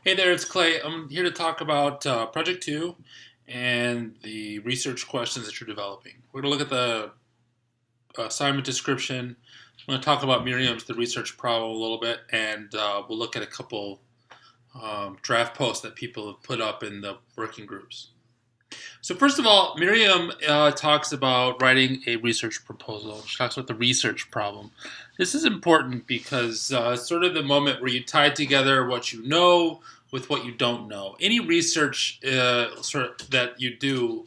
Hey there, it's Clay. I'm here to talk about Project 2 and the research questions that you're developing. We're going to look at the assignment description. I'm going to talk about Miriam's the research problem a little bit, and we'll look at a couple draft posts that people have put up in the working groups. So first of all, Miriam talks about writing a research proposal. She talks about the research problem. This is important because it's sort of the moment where you tie together what you know with what you don't know. Any research that you do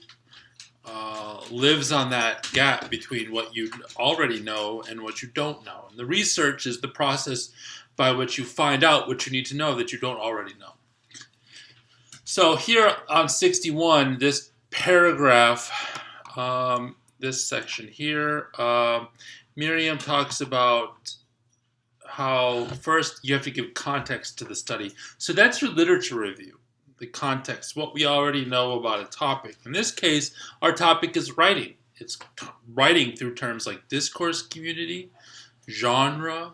lives on that gap between what you already know and what you don't know. And the research is the process by which you find out what you need to know that you don't already know. So here on 61, this paragraph, this section here, Miriam talks about how first you have to give context to the study. So that's your literature review, the context, what we already know about a topic. In this case, our topic is writing. It's writing through terms like discourse community, genre,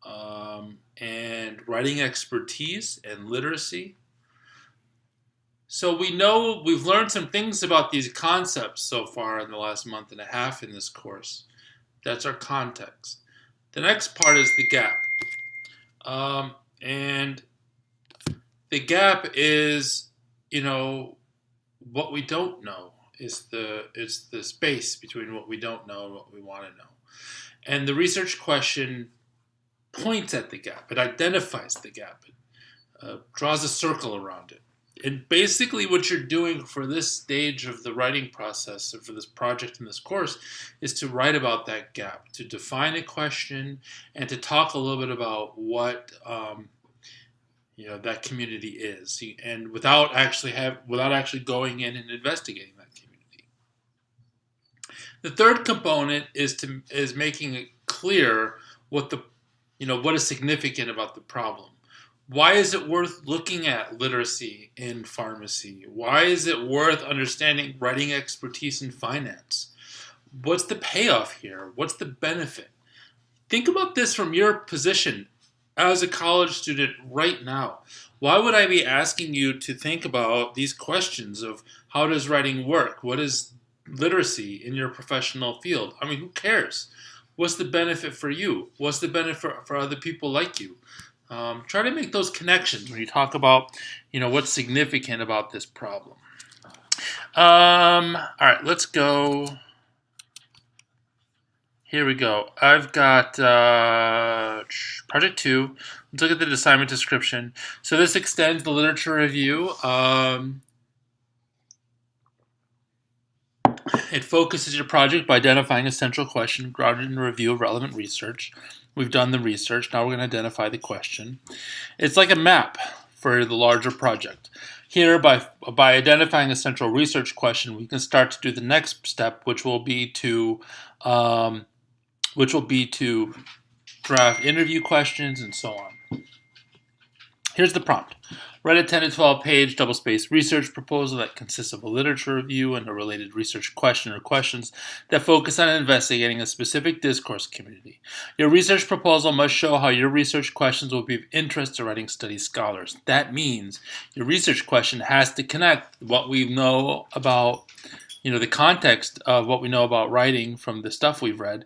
and writing expertise and literacy. So we know we've learned some things about these concepts so far in the last month and a half in this course. That's our context. The next part is the gap. And the gap is, what we don't know is the space between what we don't know and what we want to know. And the research question points at the gap. It identifies the gap. It draws a circle around it. And basically what you're doing for this stage of the writing process, or for this project in this course, is to write about that gap, to define a question, and to talk a little bit about what that community is, and without actually going in and investigating that community. The third component is making it clear what is significant about the problem. Why is it worth looking at literacy in pharmacy? Why is it worth understanding writing expertise in finance? What's the payoff here? What's the benefit? Think about this from your position as a college student right now. Why would I be asking you to think about these questions of how does writing work? What is literacy in your professional field? I mean, who cares? What's the benefit for you? What's the benefit for other people like you? Try to make those connections when you talk about, what's significant about this problem. All right, let's go. Here we go. I've got Project 2. Let's look at the assignment description. So this extends the literature review. It focuses your project by identifying a central question grounded in a review of relevant research. We've done the research. Now we're going to identify the question. It's like a map for the larger project. Here, by identifying a central research question, we can start to do the next step, which will be to draft interview questions and so on. Here's the prompt. Write a 10 to 12 page double-spaced research proposal that consists of a literature review and a related research question or questions that focus on investigating a specific discourse community. Your research proposal must show how your research questions will be of interest to writing study scholars. That means your research question has to connect what we know about, the context of what we know about writing from the stuff we've read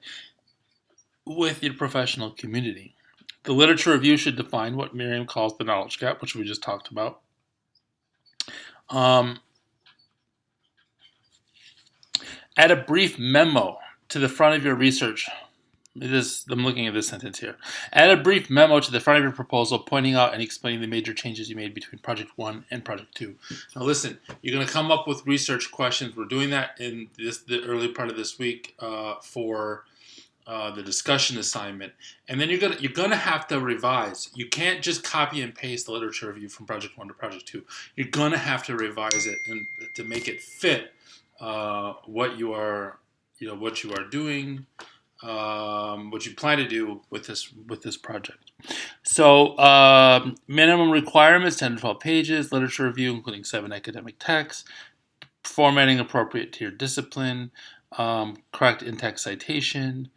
with your professional community. The literature review should define what Miriam calls the knowledge gap, which we just talked about. Add a brief memo to the front of your research. I'm looking at this sentence here. Add a brief memo to the front of your proposal pointing out and explaining the major changes you made between Project 1 and Project 2. Now listen, you're going to come up with research questions. We're doing that in the early part of this week for the discussion assignment, and then you're gonna have to revise. You can't just copy and paste the literature review from Project 1 to Project 2. You're gonna have to revise it and to make it fit what you are doing, what you plan to do with this project. So minimum requirements: 10 to 12 pages, literature review including 7 academic texts, formatting appropriate to your discipline, correct in-text citation,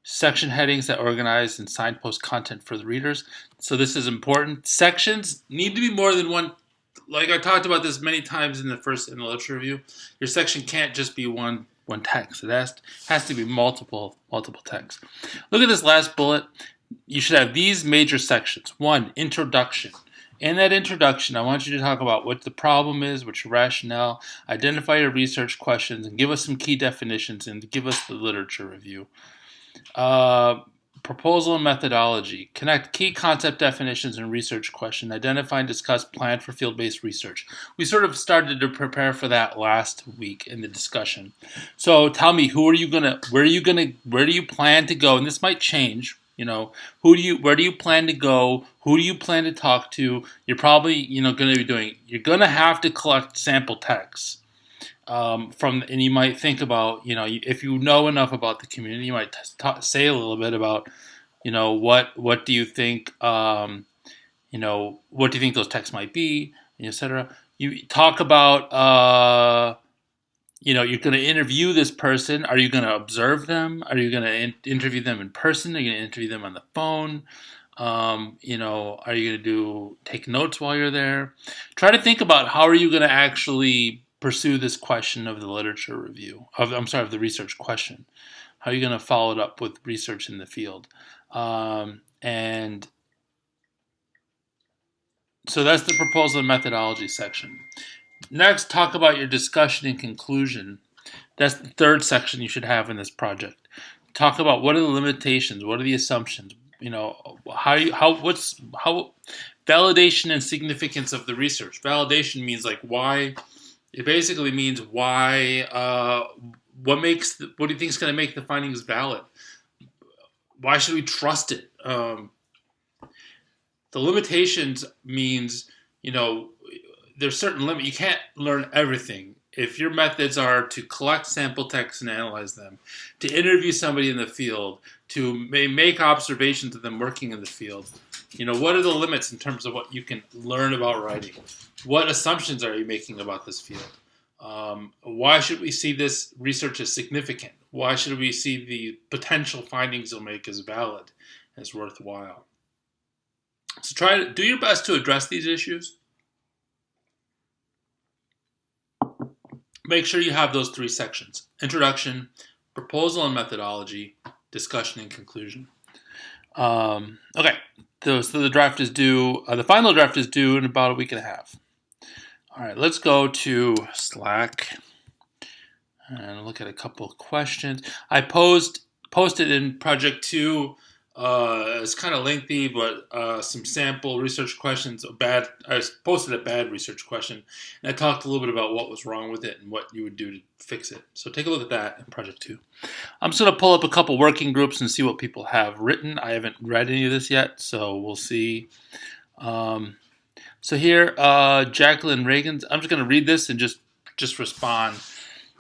section headings that organize and signpost content for the readers. So this is important. Sections need to be more than one. Like I talked about this many times in the literature review. Your section can't just be one text. It has to be multiple texts. Look at this last bullet. You should have these major sections. 1, introduction. In that introduction, I want you to talk about what the problem is, what's your rationale, identify your research questions, and give us some key definitions, and give us the literature review. Proposal and methodology. Connect key concept definitions and research question. Identify and discuss plan for field-based research. We sort of started to prepare for that last week in the discussion. So tell me, where do you plan to go? And this might change. Where do you plan to go? Who do you plan to talk to? You're probably, going to be you're going to have to collect sample texts. And you might think about, if you know enough about the community, you might say a little bit about, what do you think, what do you think those texts might be, etc. You talk about, you're going to interview this person. Are you going to observe them? Are you going to interview them in person? Are you going to interview them on the phone? Are you going to take notes while you're there? Try to think about how are you going to actually pursue this question of the literature review, of the research question. How are you going to follow it up with research in the field? And so that's the proposal and methodology section. Next, talk about your discussion and conclusion. That's the third section you should have in this project. Talk about what are the limitations, what are the assumptions, validation and significance of the research. Validation means why. It basically means why. What do you think is going to make the findings valid? Why should we trust it? The limitations means there's certain limit. You can't learn everything. If your methods are to collect sample texts and analyze them, to interview somebody in the field, to make observations of them working in the field, what are the limits in terms of what you can learn about writing? What assumptions are you making about this field? Why should we see this research as significant? Why should we see the potential findings you'll make as valid, as worthwhile? So try to do your best to address these issues. Make sure you have those three sections: introduction, proposal and methodology, discussion and conclusion. Okay, so the draft is due. The final draft is due in about a week and a half. All right, let's go to Slack and look at a couple of questions. I posted in Project 2. It's kind of lengthy, but some sample research questions. I posted a bad research question, and I talked a little bit about what was wrong with it and what you would do to fix it. So take a look at that in Project 2. I'm just going to pull up a couple working groups and see what people have written. I haven't read any of this yet, so we'll see. So here, Jacqueline Reagan's. I'm just going to read this and just respond.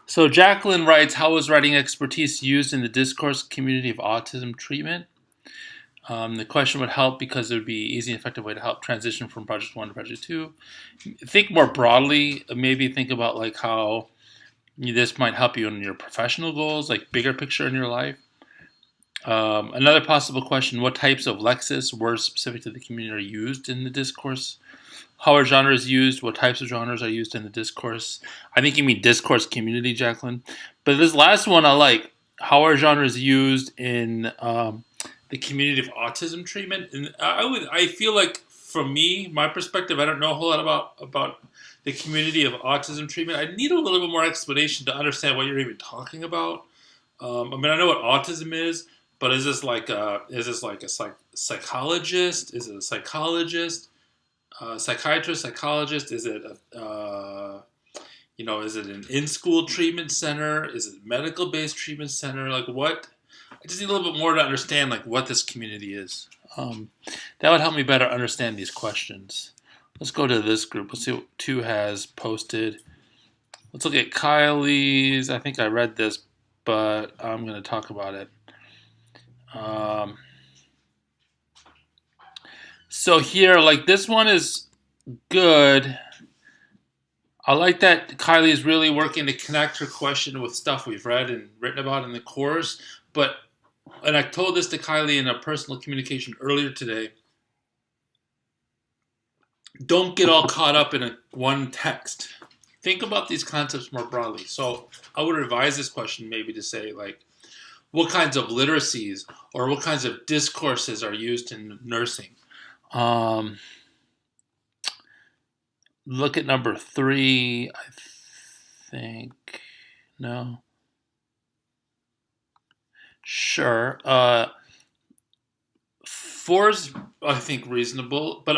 So Jacqueline writes, how was writing expertise used in the discourse community of autism treatment? The question would help because it would be an easy and effective way to help transition from Project 1 to Project 2. Think more broadly. Maybe think about how this might help you in your professional goals, bigger picture in your life. Another possible question, what types of lexis, words specific to the community, are used in the discourse? How are genres used? What types of genres are used in the discourse? I think you mean discourse community, Jacqueline. But this last one I like. How are genres used in the community of autism treatment? And I feel like, from me, my perspective, I don't know a whole lot about the community of autism treatment. I need a little bit more explanation to understand what you're even talking about. I know what autism is, but is this like a psychologist? Is it a psychologist? Psychiatrist, psychologist? Is it is it an in-school treatment center? Is it a medical-based treatment center? What? I just need a little bit more to understand what this community is. That would help me better understand these questions. Let's go to this group. Let's see what 2 has posted. Let's look at Kylie's. I think I read this, but I'm going to talk about it. So here, this one is good. I like that Kylie is really working to connect her question with stuff we've read and written about in the course, but and I told this to Kylie in a personal communication earlier today, don't get all caught up in one text. Think about these concepts more broadly. So I would revise this question maybe to say, like, what kinds of literacies or what kinds of discourses are used in nursing? Um, Look at number 3, I think. No. Sure. 4's, I think, reasonable, but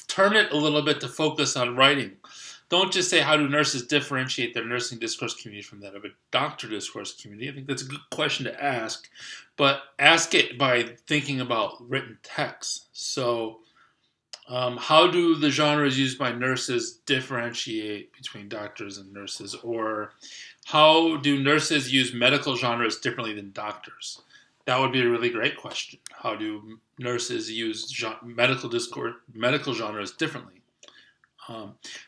turn it a little bit to focus on writing. Don't just say, how do nurses differentiate their nursing discourse community from that of a doctor discourse community? I think that's a good question to ask, but ask it by thinking about written text. So, how do the genres used by nurses differentiate between doctors and nurses? Or how do nurses use medical genres differently than doctors? That would be a really great question. How do nurses use medical genres differently?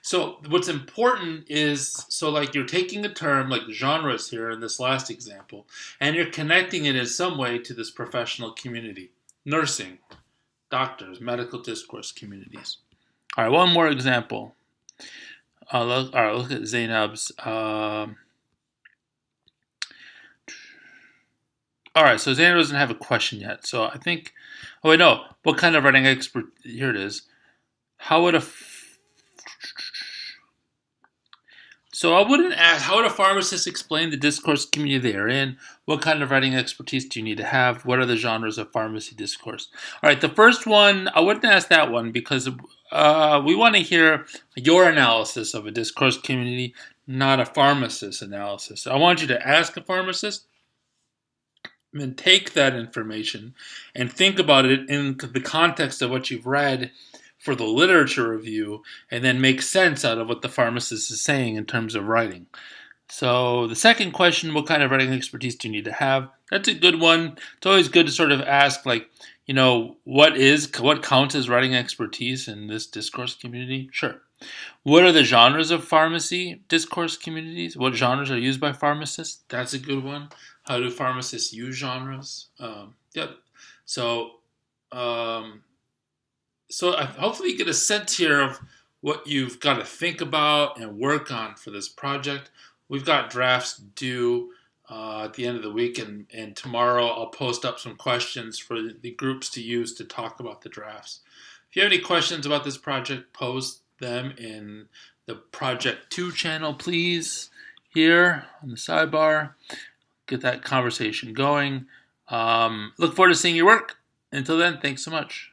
So what's important is, so like you're taking a term like genres here in this last example, and you're connecting it in some way to this professional community, nursing, doctors, medical discourse communities. All right, one more example. Look at Zainab's. All right, so Zainab doesn't have a question yet. So I think, oh wait, no. What kind of writing expert? Here it is. How would a So I wouldn't ask, how would a pharmacist explain the discourse community they are in? What kind of writing expertise do you need to have? What are the genres of pharmacy discourse? All right, the first one, I wouldn't ask that one because we want to hear your analysis of a discourse community, not a pharmacist analysis. So I want you to ask a pharmacist and then take that information and think about it in the context of what you've read for the literature review, and then make sense out of what the pharmacist is saying in terms of writing. So the second question, what kind of writing expertise do you need to have? That's a good one. It's always good to sort of ask, like, what counts as writing expertise in this discourse community? Sure. What are the genres of pharmacy discourse communities? What genres are used by pharmacists? That's a good one. How do pharmacists use genres? Yep. So hopefully you get a sense here of what you've got to think about and work on for this project. We've got drafts due at the end of the week, and tomorrow I'll post up some questions for the groups to use to talk about the drafts. If you have any questions about this project, post them in the Project 2 channel, please, here on the sidebar. Get that conversation going. Look forward to seeing your work. Until then, thanks so much.